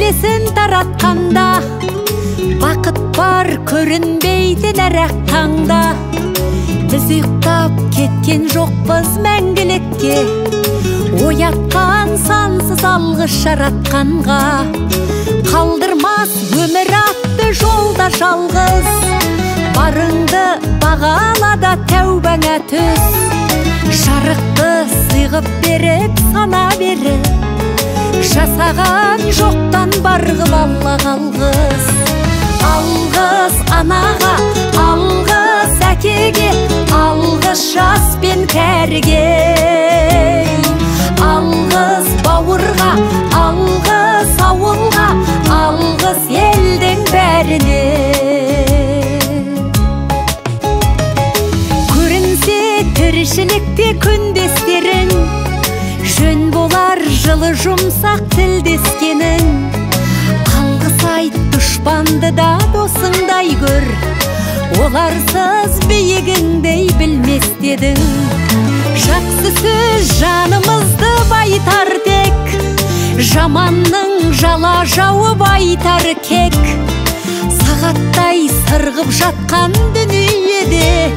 пердесін таратқанда, бақыт бар көрінбейді нәрәк таңда. Біз ұйықтап кеткен жоқпыз мәңгілікке, оятқан сансыз алғыс жаратқанға. Қалдырмас өмір атты жолда жалғыз, барыңды бағалада тәубаңа түс. Жарықты сыйғып беріп сана беріп, жасаған жоқтан барғып алла қалғыз. Алғыз анаға, алғыз әкеге, алғыз жас пен кәріге. Алғыз бауырға, алғыз ауылға, алғыз елдің бәріне. Көрінсе тіршілікте күндестерің, жөн болар жылы жұмсақ тілдескенің. Алғыс айт дұшпанды да досыңдай көр, оларсыз биігіңдей білмес дедің. Жақсы сөз жанымызды байтар тек, жаманның жала жауып айтар кек. Сағаттай сырғып жатқан дүниеде